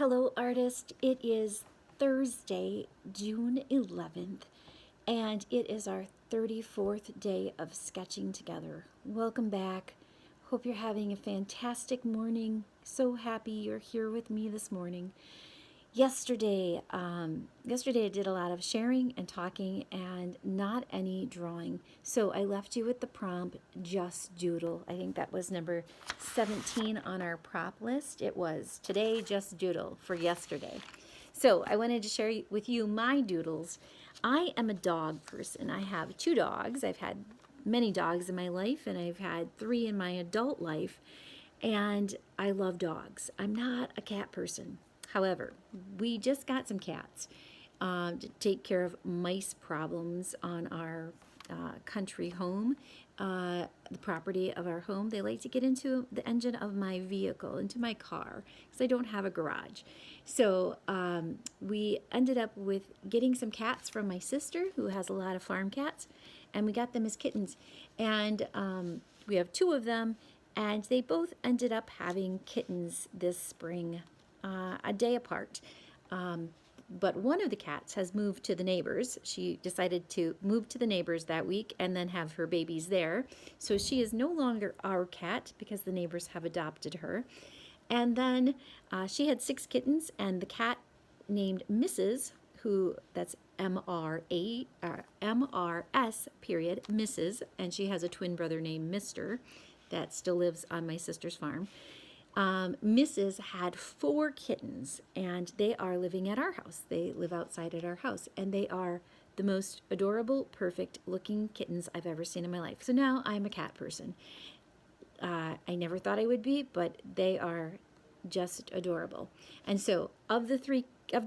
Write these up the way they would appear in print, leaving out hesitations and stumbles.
Hello, artist. It is Thursday, June 11th, and it is our 34th day of sketching together. Welcome back. Hope you're having a fantastic morning. So happy you're here with me this morning. Yesterday I did a lot of sharing and talking and not any drawing. So I left you with the prompt, just doodle. I think that was number 17 on our prop list. It was today, just doodle for yesterday. So I wanted to share with you my doodles. I am a dog person. I have 2 dogs. I've had many dogs in my life, and I've had 3 in my adult life, and I love dogs. I'm not a cat person. However, we just got some cats to take care of mice problems on our country home, the property of our home. They like to get into the engine of my vehicle, into my car, because I don't have a garage. So we ended up with getting some cats from my sister, who has a lot of farm cats, and we got them as kittens. And we have 2 of them, and they both ended up having kittens this spring, a day apart. But one of the cats has moved to the neighbors. She decided to move to the neighbors that week and then have her babies there. So she is no longer our cat because the neighbors have adopted her. And then she had 6 kittens, and the cat named Mrs., who that's M-R-S period, Mrs., and she has a twin brother named Mr. that still lives on my sister's farm. Mrs. had 4 kittens, and they are living at our house. They live outside at our house, and they are the most adorable, perfect looking kittens I've ever seen in my life. So now I'm a cat person. I never thought I would be, but they are just adorable. And so of the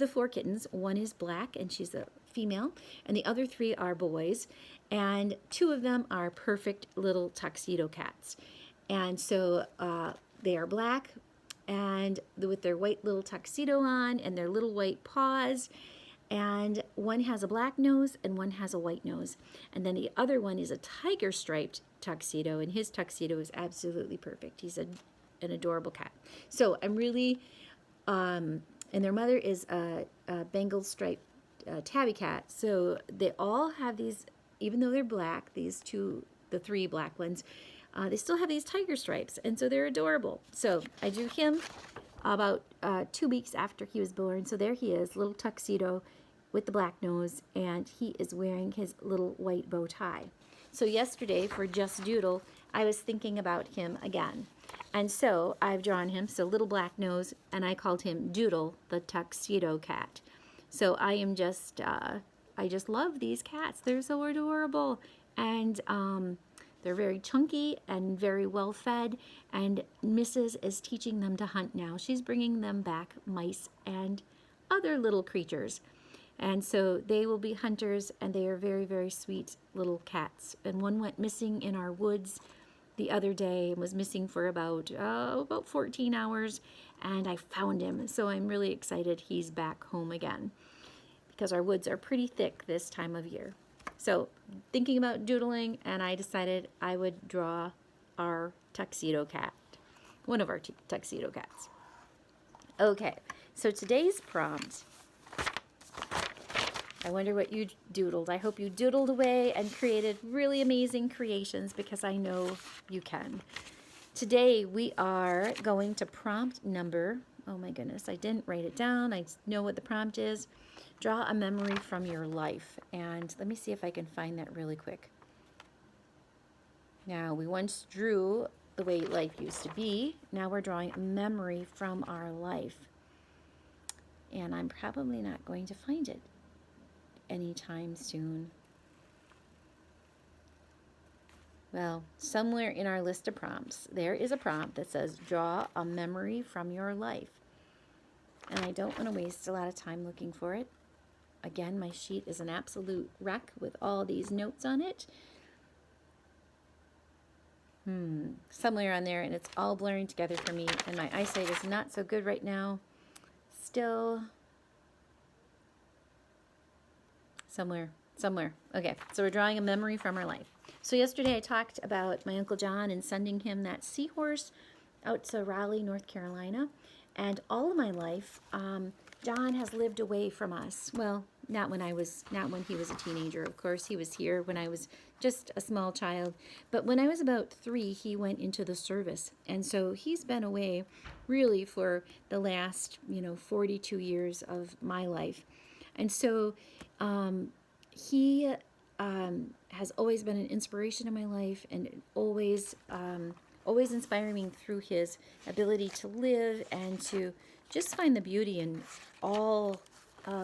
4 kittens, one is black, and she's a female, and the other 3 are boys, and 2 of them are perfect little tuxedo cats. And so they are black, and with their white little tuxedo on and their little white paws, and one has a black nose and one has a white nose, and then the other one is a tiger striped tuxedo, and his tuxedo is absolutely perfect. He's an adorable cat. So I'm really and their mother is a Bengal striped tabby cat. So they all have these, even though they're black, the 3 black ones, they still have these tiger stripes, and so they're adorable. So I drew him about 2 weeks after he was born. So there he is, little tuxedo with the black nose, and he is wearing his little white bow tie. So yesterday for Just Doodle, I was thinking about him again. And so I've drawn him, so little black nose, and I called him Doodle, the tuxedo cat. So I just love these cats. They're so adorable. And they're very chunky and very well fed, and Mrs. is teaching them to hunt now. She's bringing them back mice and other little creatures. And so they will be hunters, and they are very, very sweet little cats. And one went missing in our woods the other day and was missing for about 14 hours, and I found him. So I'm really excited he's back home again, because our woods are pretty thick this time of year. So thinking about doodling, and I decided I would draw our tuxedo cat, one of our tuxedo cats. Okay, so today's prompt, I wonder what you doodled. I hope you doodled away and created really amazing creations, because I know you can. Today we are going to prompt number, oh my goodness, I didn't write it down. I know what the prompt is. Draw a memory from your life. And let me see if I can find that really quick. Now, we once drew the way life used to be. Now we're drawing a memory from our life. And I'm probably not going to find it anytime soon. Well, somewhere in our list of prompts, there is a prompt that says, draw a memory from your life. And I don't want to waste a lot of time looking for it. Again, my sheet is an absolute wreck with all these notes on it. Somewhere on there, and it's all blurring together for me, and my eyesight is not so good right now. Still somewhere. Okay, so we're drawing a memory from our life. So yesterday I talked about my Uncle John and sending him that seahorse out to Raleigh, North Carolina. And all of my life, John has lived away from us. Well, not when he was a teenager. Of course, he was here when I was just a small child. But when I was about 3, he went into the service. And so he's been away really for the last, 42 years of my life. And so he has always been an inspiration in my life, and always inspiring me through his ability to live and to just find the beauty in all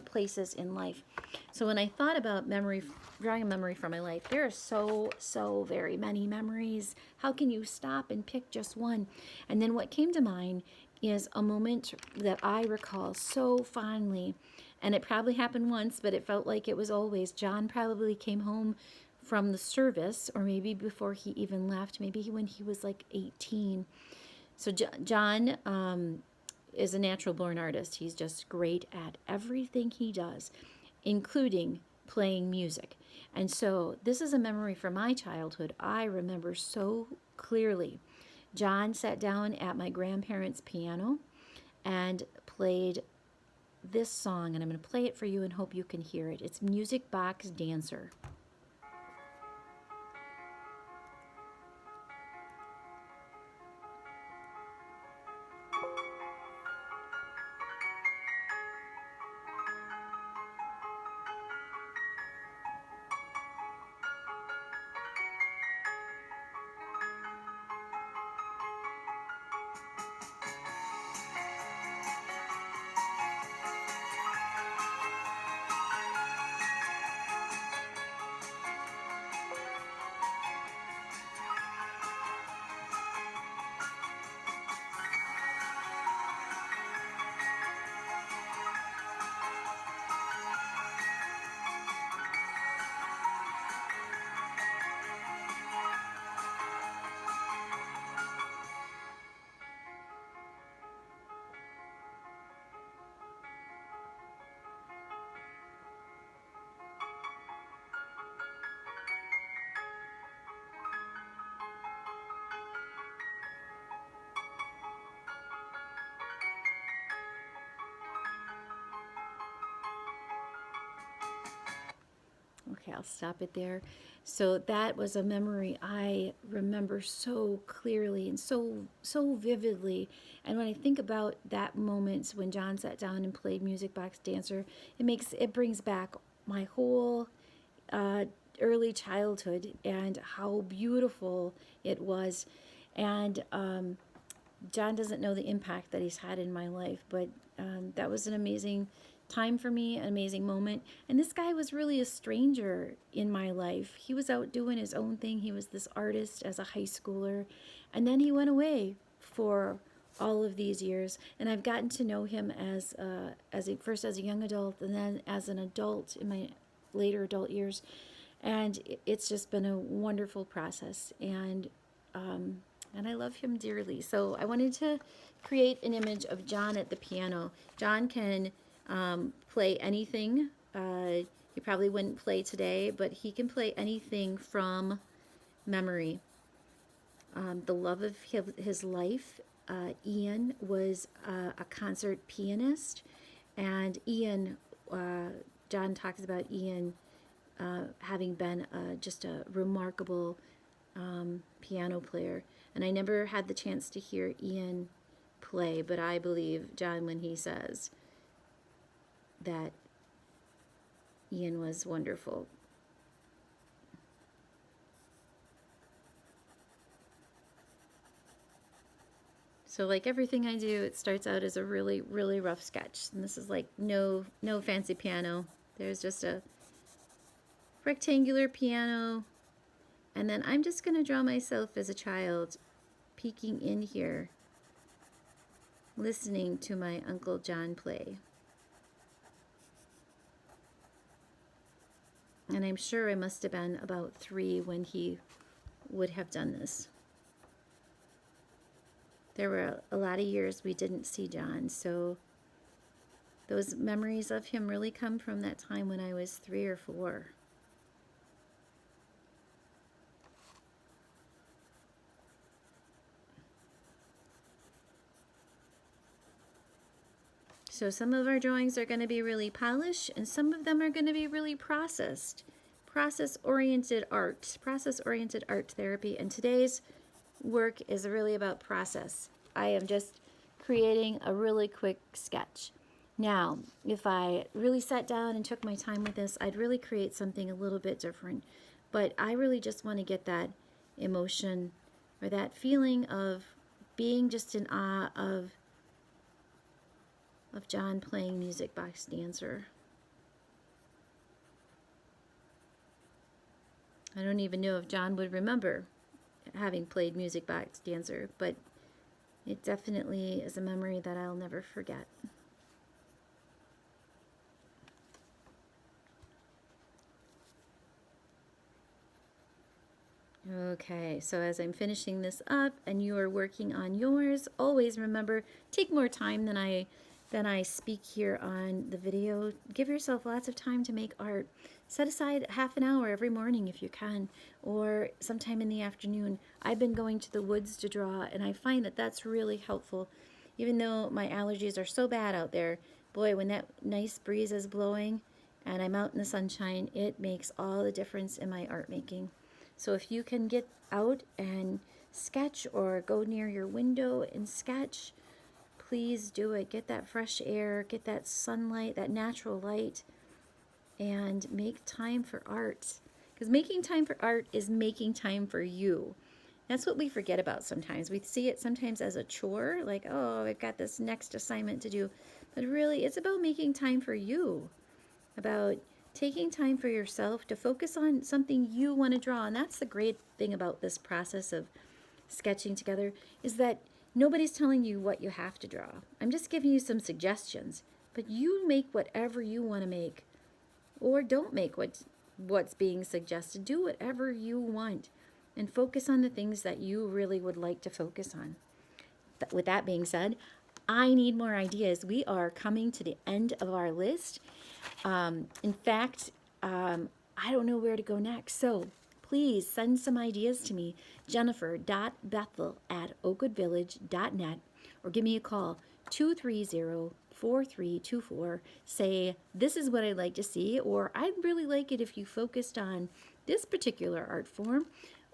places in life. So when I thought about drawing a memory from my life, there are so very many memories. How can you stop and pick just one? And then what came to mind is a moment that I recall so fondly, and it probably happened once, but it felt like it was always. John probably came home from the service, or maybe before he even left, maybe when he was like 18. So John is a natural born artist. He's just great at everything he does, including playing music. And so this is a memory from my childhood I remember so clearly. John sat down at my grandparents' piano and played this song, and I'm going to play it for you and hope you can hear it. It's Music Box Dancer. Okay, I'll stop it there. So that was a memory I remember so clearly and so vividly. And when I think about that moment when John sat down and played Music Box Dancer, it brings back my whole early childhood and how beautiful it was. And John doesn't know the impact that he's had in my life, but that was an amazing time for me, an amazing moment. And this guy was really a stranger in my life. He was out doing his own thing. He was this artist as a high schooler, and then he went away for all of these years. And I've gotten to know him first as a young adult, and then as an adult in my later adult years. And it's just been a wonderful process. And I love him dearly. So I wanted to create an image of John at the piano. John can play anything. He probably wouldn't play today, but he can play anything from memory. The love of his life, Ian, was a concert pianist. And Ian, John talks about Ian having been just a remarkable piano player. And I never had the chance to hear Ian play, but I believe John when he says that Ian was wonderful. So like everything I do, it starts out as a really, really rough sketch. And this is like no fancy piano. There's just a rectangular piano. And then I'm just going to draw myself as a child peeking in here, listening to my Uncle John play. And I'm sure I must have been about 3 when he would have done this. There were a lot of years we didn't see John, so those memories of him really come from that time when I was 3 or 4. So some of our drawings are going to be really polished and some of them are going to be really processed. Process-oriented art therapy. And today's work is really about process. I am just creating a really quick sketch. Now, if I really sat down and took my time with this, I'd really create something a little bit different. But I really just want to get that emotion or that feeling of being just in awe of John playing Music Box Dancer. I don't even know if John would remember having played Music Box Dancer, but it definitely is a memory that I'll never forget. Okay, so as I'm finishing this up and you are working on yours, always remember, take more time than I speak here on the video. Give yourself lots of time to make art. Set aside half an hour every morning if you can, or sometime in the afternoon. I've been going to the woods to draw, and I find that that's really helpful. Even though my allergies are so bad out there, boy, when that nice breeze is blowing and I'm out in the sunshine, it makes all the difference in my art making. So if you can get out and sketch or go near your window and sketch, please do it. Get that fresh air, get that sunlight, that natural light, and make time for art. Because making time for art is making time for you. That's what we forget about sometimes. We see it sometimes as a chore, like, oh, I've got this next assignment to do. But really, it's about making time for you, about taking time for yourself to focus on something you want to draw. And that's the great thing about this process of sketching together, is that nobody's telling you what you have to draw. I'm just giving you some suggestions, but you make whatever you want to make, or don't make what's being suggested. Do whatever you want and focus on the things that you really would like to focus on. With that being said, I need more ideas. We are coming to the end of our list. In fact, I don't know where to go next. So please send some ideas to me, jennifer.bethel@oakwoodvillage.net, or give me a call, 230-4324. Say, this is what I'd like to see, or I'd really like it if you focused on this particular art form,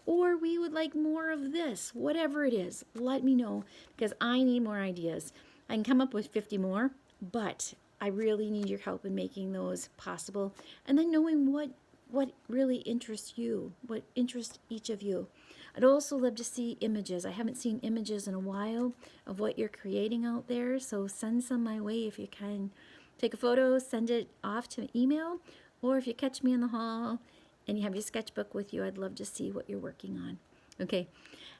or we would like more of this. Whatever it is, let me know, because I need more ideas. I can come up with 50 more, but I really need your help in making those possible, and then knowing what really interests you, what interests each of you. I'd also love to see images. I haven't seen images in a while of what you're creating out there, so send some my way if you can. Take a photo, send it off to email, or if you catch me in the hall and you have your sketchbook with you, I'd love to see what you're working on. Okay,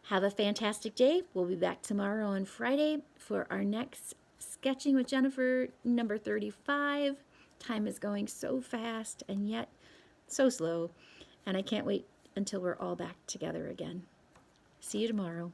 have a fantastic day. We'll be back tomorrow on Friday for our next Sketching with Jennifer, number 35. Time is going so fast and yet so slow, and I can't wait until we're all back together again. See you tomorrow.